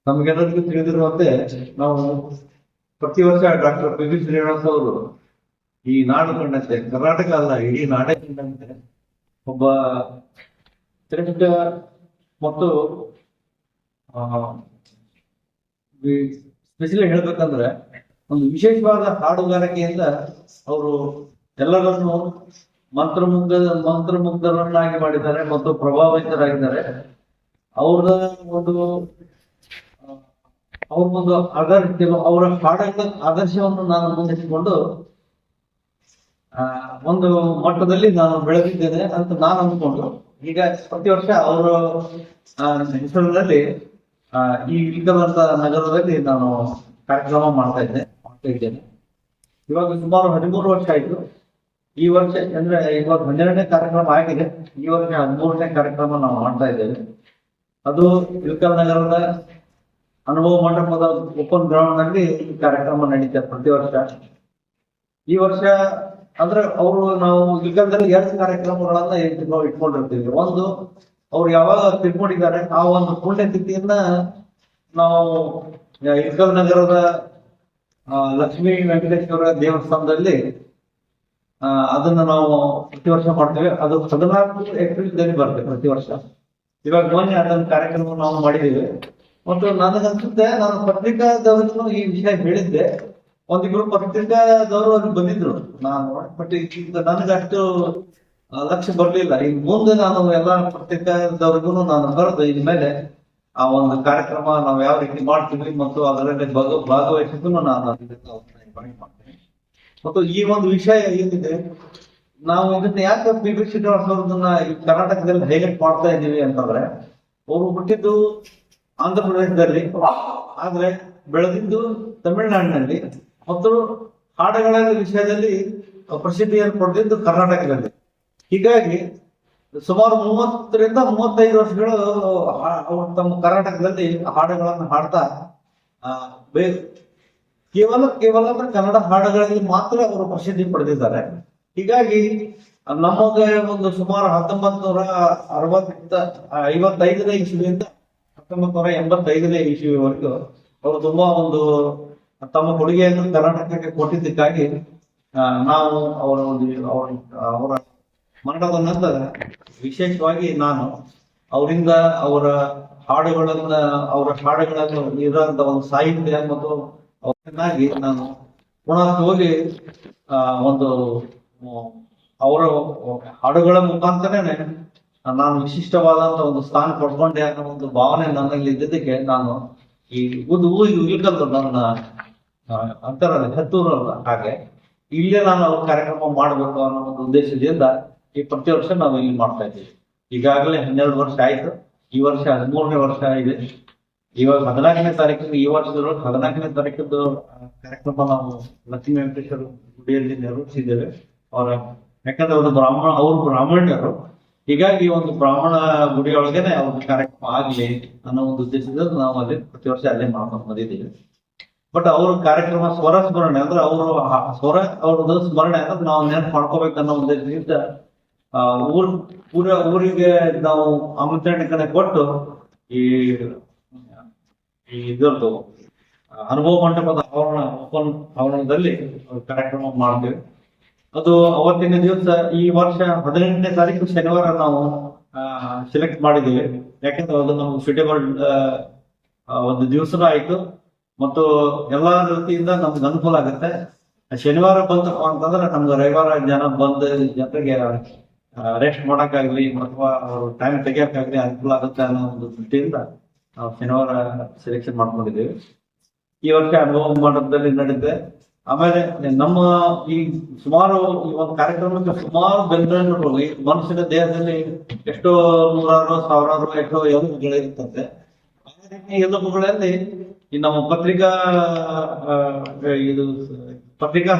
ನಮ್ಗೆಲ್ಲರಿಗೂ ತಿಳಿದಿರುವಂತೆ ನಾವು ಪ್ರತಿ ವರ್ಷ ಡಾಕ್ಟರ್ ಪಿ ವಿ ಶ್ರೀನಿವಾಸ್ ಅವರು ಈ ನಾಡು ಕಂಡಂತೆ, ಕರ್ನಾಟಕ ಅಲ್ಲ ಇಡೀ ನಾಡೇ ಕಂಡಂತೆ ಒಬ್ಬ ಶ್ರೇಷ್ಠ ಮತ್ತು ಸ್ಪೆಷಲಿ ಹೇಳ್ಬೇಕಂದ್ರೆ ಒಂದು ವಿಶೇಷವಾದ ಹಾಡುಗಾರಿಕೆಯಿಂದ ಅವರು ಎಲ್ಲರನ್ನು ಮಂತ್ರಮುಗ್ಧರನ್ನಾಗಿ ಮಾಡಿದ್ದಾರೆ ಮತ್ತು ಪ್ರಭಾವಿತರಾಗಿದ್ದಾರೆ. ಅವ್ರ ಒಂದು ಅವರ ಹಾಡುಗಳ ಆದರ್ಶವನ್ನು ನಾನು ಮುಂದಿಟ್ಟುಕೊಂಡು ಒಂದು ಮಟ್ಟದಲ್ಲಿ ನಾನು ಬೆಳೆದಿದ್ದೇನೆ ಅಂತ ನಾನು ಅಂದ್ಕೊಂಡು ಈಗ ಪ್ರತಿ ವರ್ಷ ಅವರ ಹೆಸರಿನಲ್ಲಿ ಈ ಇಲ್ಕಲ್ ನಗರದಲ್ಲಿ ನಾನು ಕಾರ್ಯಕ್ರಮ ಮಾಡ್ತಾ ಇದ್ದೇನೆ. ಇವಾಗ ಸುಮಾರು 13 ವರ್ಷ ಆಯ್ತು. ಈ ವರ್ಷ ಅಂದ್ರೆ ಇವಾಗ 12ನೇ ಕಾರ್ಯಕ್ರಮ ಆಗಿದೆ. ಈ ವರ್ಷ 13ನೇ ಕಾರ್ಯಕ್ರಮ ನಾವು ಮಾಡ್ತಾ ಇದ್ದೇವೆ. ಅದು ಇಲ್ಕಲ್ ನಗರದ ಅನುಭವ ಮಂಟಪದ ಓಪನ್ ಗ್ರೌಂಡ್ ನಲ್ಲಿ ಈ ಕಾರ್ಯಕ್ರಮ ನಡೀತದೆ ಪ್ರತಿ ವರ್ಷ. ಈ ವರ್ಷ ಅಂದ್ರೆ ನಾವು ಇಲ್ಕಲ್ದಲ್ಲಿ 2 ಕಾರ್ಯಕ್ರಮಗಳನ್ನ ಇಟ್ಕೊಂಡಿರ್ತೀವಿ. ಒಂದು ಅವ್ರು ಯಾವಾಗ ತಿಳ್ಕೊಂಡಿದ್ದಾರೆ ಆ ಒಂದು ಪುಣ್ಯತಿಥಿಯನ್ನ ನಾವು ಇಲ್ಕಲ್ ನಗರದ ಲಕ್ಷ್ಮೀ ವೆಂಕಟೇಶ್ವರ ದೇವಸ್ಥಾನದಲ್ಲಿ ಅದನ್ನ ನಾವು ಪ್ರತಿ ವರ್ಷ ಮಾಡ್ತೇವೆ. ಅದು 14 ಏಪ್ರಿಲ್ ಬರ್ತೇವೆ ಪ್ರತಿ ವರ್ಷ. ಇವಾಗ ಮೊನ್ನೆ ಅದೊಂದು ಕಾರ್ಯಕ್ರಮ ನಾವು ಮಾಡಿದ್ದೀವಿ. ಮತ್ತು ನನಗನ್ಸುತ್ತೆ, ನಾನು ಪತ್ರಿಕಾದವ್ರಿಗೂ ಈ ವಿಷಯ ಹೇಳಿದ್ದೆ. ಒಂದಿಬ್ರು ಪತ್ರಿಕಾದವರು ಅಲ್ಲಿ ಬಂದಿದ್ರು. ನಾನು ಬಟ್ ನನಗೆ ಅಷ್ಟು ಲಕ್ಷ್ಯ ಬರ್ಲಿಲ್ಲ. ಈಗ ಮುಂದೆ ನಾನು ಎಲ್ಲ ಪತ್ರಿಕಾದವ್ರಿಗೂ ನಾನು ಬರೆದು ಇನ್ಮೇಲೆ ಆ ಒಂದು ಕಾರ್ಯಕ್ರಮ ನಾವು ಯಾವ ರೀತಿ ಮಾಡ್ತೀವಿ ಮತ್ತು ಅದರಲ್ಲಿ ಭಾಗವಹಿಸಿದ್ರು ನಾನು ಮಾಡ್ತೇನೆ. ಮತ್ತು ಈ ಒಂದು ವಿಷಯ ಏನಿದೆ, ನಾವು ಇದನ್ನ ಯಾಕೆ ಪಿ ವಿ ಶ್ರೀನಿವಾಸ್ ಅವ್ರದನ್ನ ಈ ಕರ್ನಾಟಕದಲ್ಲಿ ಹೈಲೈಟ್ ಮಾಡ್ತಾ ಇದ್ದೀವಿ ಅಂತಂದ್ರೆ, ಅವರು ಹುಟ್ಟಿದ್ದು ಆಂಧ್ರ ಪ್ರದೇಶದಲ್ಲಿ ಆದ್ರೆ ಬೆಳೆದಿದ್ದು ತಮಿಳುನಾಡಿನಲ್ಲಿ ಮತ್ತು ಹಾಡುಗಳ ವಿಷಯದಲ್ಲಿ ಪ್ರಸಿದ್ಧಿಯನ್ನು ಪಡೆದಿದ್ದು ಕರ್ನಾಟಕದಲ್ಲಿ. ಹೀಗಾಗಿ ಸುಮಾರು 30ರಿಂದ 35 ವರ್ಷಗಳು ಅವರು ತಮ್ಮ ಕರ್ನಾಟಕದಲ್ಲಿ ಹಾಡುಗಳನ್ನು ಹಾಡ್ತಾ ಕೇವಲ ಕನ್ನಡ ಹಾಡುಗಳಲ್ಲಿ ಮಾತ್ರ ಅವರು ಪ್ರಸಿದ್ಧಿ ಪಡೆದಿದ್ದಾರೆ. ಹೀಗಾಗಿ ನಮಗೆ ಒಂದು ಸುಮಾರು 1955ನೇ ಇಸ್ವಿಯಿಂದ 1985ನೇ ಇಸ್ವಿವರೆಗೂ ಅವರು ತುಂಬಾ ಒಂದು ತಮ್ಮ ಕೊಡುಗೆಯನ್ನು ಕರ್ನಾಟಕಕ್ಕೆ ಕೊಟ್ಟಿದ್ದಕ್ಕಾಗಿ ನಾವು ಅವರ ಮರಣದ ನಂತರ ವಿಶೇಷವಾಗಿ ನಾನು ಅವರಿಂದ ಅವರ ಹಾಡುಗಳನ್ನು ಇರೋಂಥ ಒಂದು ಸಾಹಿತ್ಯ ಮತ್ತು ಅವರನ್ನಾಗಿ ನಾನು ಪುನಃ ಹೋಗಿ ಒಂದು ಅವರ ಹಾಡುಗಳ ಮುಖಾಂತರನೇ ನಾನು ವಿಶಿಷ್ಟವಾದಂತ ಒಂದು ಸ್ಥಾನ ಪಡ್ಕೊಂಡೆ ಅನ್ನೋ ಒಂದು ಭಾವನೆ ನನ್ನಲ್ಲಿ ಇದ್ದಿದ್ದಕ್ಕೆ ನಾನು ಈ ಇಲ್ಕಲ್ಲು ನನ್ನ ಅಂತಾರಲ್ಲ ಹತ್ತೂರಲ್ಲ, ಹಾಗೆ ಇಲ್ಲೇ ನಾನು ಅವ್ರ ಕಾರ್ಯಕ್ರಮ ಮಾಡಬೇಕು ಅನ್ನೋ ಒಂದು ಉದ್ದೇಶದಿಂದ ಈ ಪ್ರತಿ ವರ್ಷ ನಾವು ಇಲ್ಲಿ ಮಾಡ್ತಾ ಇದ್ದೀವಿ. ಈಗಾಗಲೇ 12 ವರ್ಷ ಆಯ್ತು. ಈ ವರ್ಷ 13ನೇ ವರ್ಷ ಇದೆ. ಇವಾಗ 14ನೇ ತಾರೀಕು, ಈ ವರ್ಷದೊಳಗೆ 14ನೇ ತಾರೀಕದ್ದು ಕಾರ್ಯಕ್ರಮ ನಾವು ಲಕ್ಷ್ಮೀ ವೆಂಕಟೇಶ್ವರ ಗುಡಿಯಲ್ಲಿ ನಿರ್ವಹಿಸಿದ್ದೇವೆ. ಯಾಕಂದ್ರೆ ಅವರು ಬ್ರಾಹ್ಮಣರು. ಹೀಗಾಗಿ ಒಂದು ಬ್ರಾಹ್ಮಣ ಗುಡಿಯೊಳಗೇನೆ ಅವ್ರ ಕಾರ್ಯಕ್ರಮ ಆಗ್ಲಿ ಅನ್ನೋ ಒಂದು ಉದ್ದೇಶದಿಂದ ನಾವು ಅಲ್ಲಿ ಪ್ರತಿ ವರ್ಷ ಅಲ್ಲೇ ಮಾಡ್ಕೊಂಡು ಬಂದಿದ್ದೀವಿ. ಬಟ್ ಅವ್ರ ಕಾರ್ಯಕ್ರಮ ಸ್ವರ ಸ್ಮರಣೆ ಅಂದ್ರೆ ಅವ್ರದ್ದು ಸ್ಮರಣೆ ಅಂದ್ರೆ ನಾವು ನೆನಪು ಮಾಡ್ಕೋಬೇಕನ್ನೋ ಉದ್ದೇಶದಿಂದ ಊರಿಗೆ ನಾವು ಆಮಂತ್ರಣೆ ಕೊಟ್ಟು ಈ ಇದರದ್ದು ಅನುಭವ ಮಂಟಪದ ಆವರಣದಲ್ಲಿ ಕಾರ್ಯಕ್ರಮ ಮಾಡ್ತೀವಿ. ಅದು ಅವತ್ತಿನ ದಿವಸ ಈ ವರ್ಷ 18ನೇ ತಾರೀಕು ಶನಿವಾರ ನಾವು ಸೆಲೆಕ್ಟ್ ಮಾಡಿದ್ದೀವಿ. ಯಾಕಂದ್ರೆ ಅದು ನಮ್ಗೆ ಸೂಟೇಬಲ್ ಒಂದು ದಿವಸನೂ ಆಯ್ತು ಮತ್ತು ಎಲ್ಲಾ ರೀತಿಯಿಂದ ನಮ್ಗೆ ಅನುಕೂಲ ಆಗುತ್ತೆ. ಶನಿವಾರ ಬಂತಪ್ಪ ಅಂತಂದ್ರೆ ನಮ್ಗೆ ರವಿವಾರ ಜನರಿಗೆ ರೆಸ್ಟ್ ಮಾಡಕ್ಕಾಗ್ಲಿ ಅಥವಾ ಅವ್ರ ಟೈಮ್ ತೆಗಿಯಕ್ಕಾಗ್ಲಿ ಅನುಕೂಲ ಆಗುತ್ತೆ ಅನ್ನೋ ಒಂದು ದೃಷ್ಟಿಯಿಂದ ನಾವು ಶನಿವಾರ ಸೆಲೆಕ್ಷನ್ ಮಾಡ್ಕೊಂಡಿದ್ದೀವಿ. ಈ ವರ್ಷ ಅನುಭವ ಮಂಟಪದಲ್ಲಿ ನಡೆದಿದೆ. ಆಮೇಲೆ ನಮ್ಮ ಈ ಸುಮಾರು ಈ ಒಂದು ಕಾರ್ಯಕ್ರಮಕ್ಕೆ ಸುಮಾರು ಬೆಂಬಲಗಳು ಮನುಷ್ಯನ ದೇಹದಲ್ಲಿ ಎಷ್ಟೋ ನೂರಾರು ಸಾವಿರಾರು ಎಷ್ಟೋ ಎಲುಬುಗಳಿರುತ್ತಂತೆ. ಆ ರೀತಿ ಎಲುಬುಗಳಲ್ಲಿ ಈ ನಮ್ಮ ಪತ್ರಿಕಾ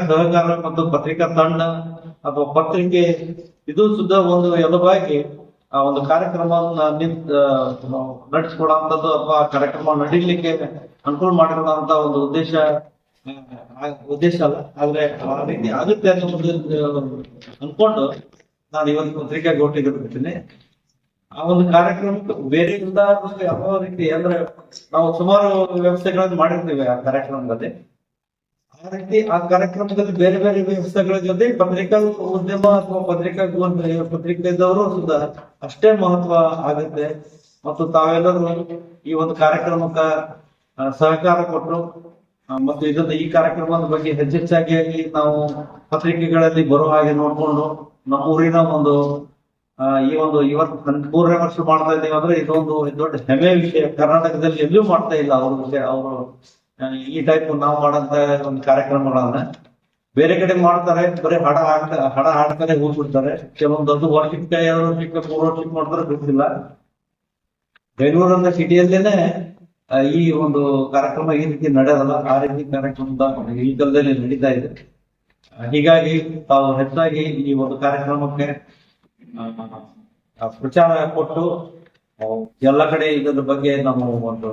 ಸಹಕಾರ ಮತ್ತು ಪತ್ರಿಕಾ ತಂಡ ಅಥವಾ ಪತ್ರಿಕೆ ಇದು ಸುದ್ದ ಒಂದು ಎಲುಬಾಗಿ ಆ ಒಂದು ಕಾರ್ಯಕ್ರಮವನ್ನು ನಡೆಸ್ಕೊಡುವಂಥದ್ದು ಅಥವಾ ಕಾರ್ಯಕ್ರಮ ನಡೀಲಿಕ್ಕೆ ಅನುಕೂಲ ಮಾಡಿರುವಂತ ಒಂದು ಉದ್ದೇಶ ಅಲ್ಲ, ಆದ್ರೆ ಆ ರೀತಿ ಆಗುತ್ತೆ ಅನ್ನೋ ಒಂದು ಅನ್ಕೊಂಡು ನಾನು ಇವತ್ತು ಪತ್ರಿಕೆಗೆ ಒಟ್ಟಿಗಿರ್ತೀನಿ. ಆ ಒಂದು ಕಾರ್ಯಕ್ರಮಕ್ಕೆ ಬೇರೆಯಿಂದ ಯಾವ ರೀತಿ ಅಂದ್ರೆ ನಾವು ಸುಮಾರು ವ್ಯವಸ್ಥೆಗಳನ್ನು ಮಾಡಿರ್ತೀವಿ ಆ ಕಾರ್ಯಕ್ರಮದಲ್ಲಿ. ಆ ರೀತಿ ಆ ಕಾರ್ಯಕ್ರಮದಲ್ಲಿ ಬೇರೆ ಬೇರೆ ವ್ಯವಸ್ಥೆಗಳ ಜೊತೆ ಪತ್ರಿಕಾ ಉದ್ಯಮ ಅಥವಾ ಪತ್ರಿಕೆದವರು ಸುದ ಅಷ್ಟೇ ಮಹತ್ವ ಆಗುತ್ತೆ. ಮತ್ತು ತಾವೆಲ್ಲರೂ ಈ ಒಂದು ಕಾರ್ಯಕ್ರಮಕ್ಕ ಸಹಕಾರ ಕೊಟ್ಟರು ಮತ್ತು ಈ ಕಾರ್ಯಕ್ರಮದ ಬಗ್ಗೆ ಹೆಚ್ಚೆಚ್ಚಾಗಿ ನಾವು ಪತ್ರಿಕೆಗಳಲ್ಲಿ ಬರೋ ಹಾಗೆ ನೋಡ್ಕೊಂಡು ನಮ್ಮ ಊರಿನ ಒಂದು ಇವತ್ತು 3ನೇ ವರ್ಷ ಮಾಡ್ತಾ ಇದ್ದೀವಿ ಅಂದ್ರೆ ಇದೊಂದು ದೊಡ್ಡ ಹೆಮ್ಮೆ ವಿಷಯ. ಕರ್ನಾಟಕದಲ್ಲಿ ಎಲ್ಲೂ ಮಾಡ್ತಾ ಇಲ್ಲ ಅವರು ಈ ಟೈಪ್ ನಾವು ಮಾಡಂತ ಒಂದು ಕಾರ್ಯಕ್ರಮಗಳನ್ನ. ಬೇರೆ ಕಡೆ ಮಾಡ್ತಾರೆ, ಬರೀ ಹಡ ಹಾಡ್ತಾರೆ ಹೋಗ್ಬಿಡ್ತಾರೆ. ಕೆಲವೊಂದು ದೊಡ್ಡ ವರ್ಷಕ್ಕೆ 2 ವರ್ಷಕ್ಕೆ 3 ವರ್ಷಕ್ಕೆ ಮಾಡ್ತಾರೆ ಗೊತ್ತಿಲ್ಲ. ಬೆಂಗಳೂರನ್ನ ಸಿಟಿಯಲ್ಲೇನೆ ಈ ಒಂದು ಕಾರ್ಯಕ್ರಮ ಈ ರೀತಿ ನಡೆಯೋದಲ್ಲ. ಆ ರೀತಿ ಕಾರ್ಯಕ್ರಮದ ಈ ಕಾಲದಲ್ಲಿ ನಡೀತಾ ಇದೆ. ಹೀಗಾಗಿ ತಾವು ಹೆಚ್ಚಾಗಿ ಈ ಒಂದು ಕಾರ್ಯಕ್ರಮಕ್ಕೆ ಪ್ರಚಾರ ಕೊಟ್ಟು ಎಲ್ಲ ಕಡೆ ಇದರ ಬಗ್ಗೆ ನಾವು ಒಂದು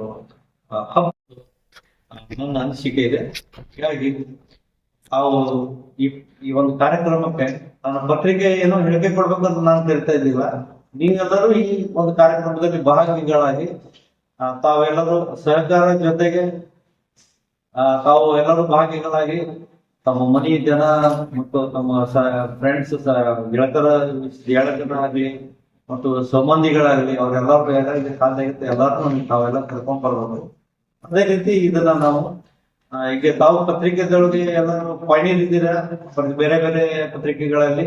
ನನ್ನ ಅನಿಸಿಕೆ ಇದೆ. ಹೀಗಾಗಿ ತಾವು ಈ ಒಂದು ಕಾರ್ಯಕ್ರಮಕ್ಕೆ ನನ್ನ ಪತ್ರಿಕೆ ಏನೋ ಹೇಳಿಕೆ ಕೊಡ್ಬೇಕಂತ ನಾನು ಹೇಳ್ತಾ ಇದ್ದಿಲ್ಲ. ನೀವೆಲ್ಲರೂ ಈ ಒಂದು ಕಾರ್ಯಕ್ರಮದಲ್ಲಿ ಭಾಗಿಗಳಾಗಿ ತಾವೆಲ್ಲರೂ ಸಹಕಾರ ಜೊತೆಗೆ ತಾವು ಎಲ್ಲರೂ ಭಾಗಿಗಳಾಗಿ ತಮ್ಮ ಮನೆ ಜನ ಮತ್ತು ತಮ್ಮ ಫ್ರೆಂಡ್ಸ್ ಗೆಳತರಾಗ್ಲಿ ಮತ್ತು ಸಂಬಂಧಿಗಳಾಗ್ಲಿ ಅವ್ರೆಲ್ಲರೂ ಯಾರಿಗೆ ಸಾಧ್ಯ ಆಗುತ್ತೆ ಎಲ್ಲಾರು ತಾವೆಲ್ಲ ಕರ್ಕೊಂಡ್ ಬರ್ಬೋದು. ಅದೇ ರೀತಿ ಇದನ್ನ ನಾವು ಈಗ ತಾವು ಪತ್ರಿಕೆದೊಳಗೆ ಎಲ್ಲರೂ ಪಯಣಿದ್ದೀರಾ ಬೇರೆ ಬೇರೆ ಪತ್ರಿಕೆಗಳಲ್ಲಿ.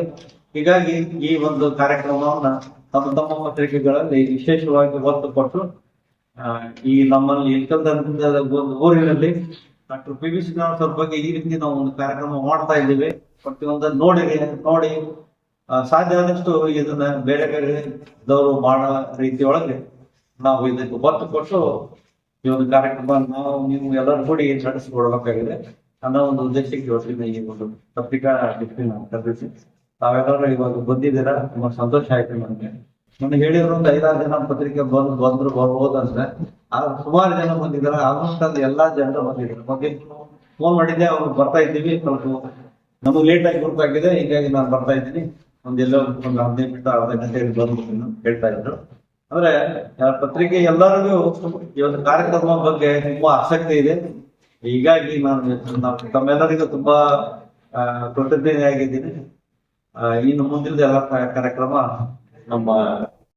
ಹೀಗಾಗಿ ಈ ಒಂದು ಕಾರ್ಯಕ್ರಮವನ್ನ ತಮ್ಮ ಪತ್ರಿಕೆಗಳಲ್ಲಿ ವಿಶೇಷವಾಗಿ ಒತ್ತು ಕೊಟ್ಟು ಈ ನಮ್ಮಲ್ಲಿ ಒಂದು ಊರಿನಲ್ಲಿ ಡಾಕ್ಟರ್ PV ಶ್ರೀನಿವಾಸ್ ಅವ್ರ ಬಗ್ಗೆ ಈ ರೀತಿ ನಾವು ಒಂದು ಕಾರ್ಯಕ್ರಮ ಮಾಡ್ತಾ ಇದ್ದೀವಿ. ಪ್ರತಿಯೊಂದನ್ನು ನೋಡಿ ಸಾಧ್ಯ ಆದಷ್ಟು ಇದನ್ನ ಬೇರೆ ಬೇರೆದವರು ಮಾಡೋ ರೀತಿಯೊಳಗೆ ನಾವು ಇದಕ್ಕೆ ಒತ್ತು ಕೊಟ್ಟು ಈ ಒಂದು ಕಾರ್ಯಕ್ರಮ ನೀವು ಎಲ್ಲರೂ ಕೂಡಿ ನಡೆಸಿಕೊಡ್ಬೇಕಾಗಿದೆ ಅನ್ನೋ ಒಂದು ಉದ್ದೇಶಕ್ಕೆ ಇವತ್ತಿನ ಈ ಒಂದು ಪತ್ರಿಕಾ ನಾವು ಕರೆದಿಸಿ ತಾವೆಲ್ಲರೂ ಇವಾಗ ಬಂದಿದ್ದೀರಾ. ತುಂಬಾ ಸಂತೋಷ ಆಯ್ತು ನನಗೆ ಹೇಳಿದ್ರು ಒಂದು 5-6 ಜನ ಪತ್ರಿಕೆ ಬಂದ್ರು ಬರ್ಬೋದಂದ್ರೆ ಸುಮಾರು ಜನ ಬಂದಿದ್ದಾರೆ. ಆಲ್ಮೋಸ್ಟ್ ಅಲ್ಲಿ ಎಲ್ಲಾ ಜನರು ಬಂದಿದ್ದಾರೆ. ಬಗ್ಗೆ ಫೋನ್ ಮಾಡಿದ್ದೆ, ಅವ್ರು ಬರ್ತಾ ಇದ್ದೀವಿ, ಸ್ವಲ್ಪ ನಮಗೆ ಲೇಟ್ ಆಗಿ ಗೊತ್ತಾಗಿದೆ, ಹೀಗಾಗಿ ನಾನು ಬರ್ತಾ ಇದ್ದೀನಿ, ಒಂದು 15 ಮಿನಿಟ್ ಅರ್ಧ ಗಂಟೆಯಲ್ಲಿ ಬಂದ್ಬಿಟ್ಟು ಹೇಳ್ತಾ ಇದ್ರು. ಅಂದ್ರೆ ಪತ್ರಿಕೆ ಎಲ್ಲರಿಗೂ ಈ ಒಂದು ಕಾರ್ಯಕ್ರಮ ಬಗ್ಗೆ ತುಂಬಾ ಆಸಕ್ತಿ ಇದೆ. ಹೀಗಾಗಿ ನಾನು ತಮ್ಮೆಲ್ಲರಿಗೂ ತುಂಬಾ ಕೃತಜ್ಞತೆಯಾಗಿದ್ದೀನಿ. ಇನ್ನು ಮುಂದಿನ ಎಲ್ಲ ಕಾರ್ಯಕ್ರಮ ನಮ್ಮ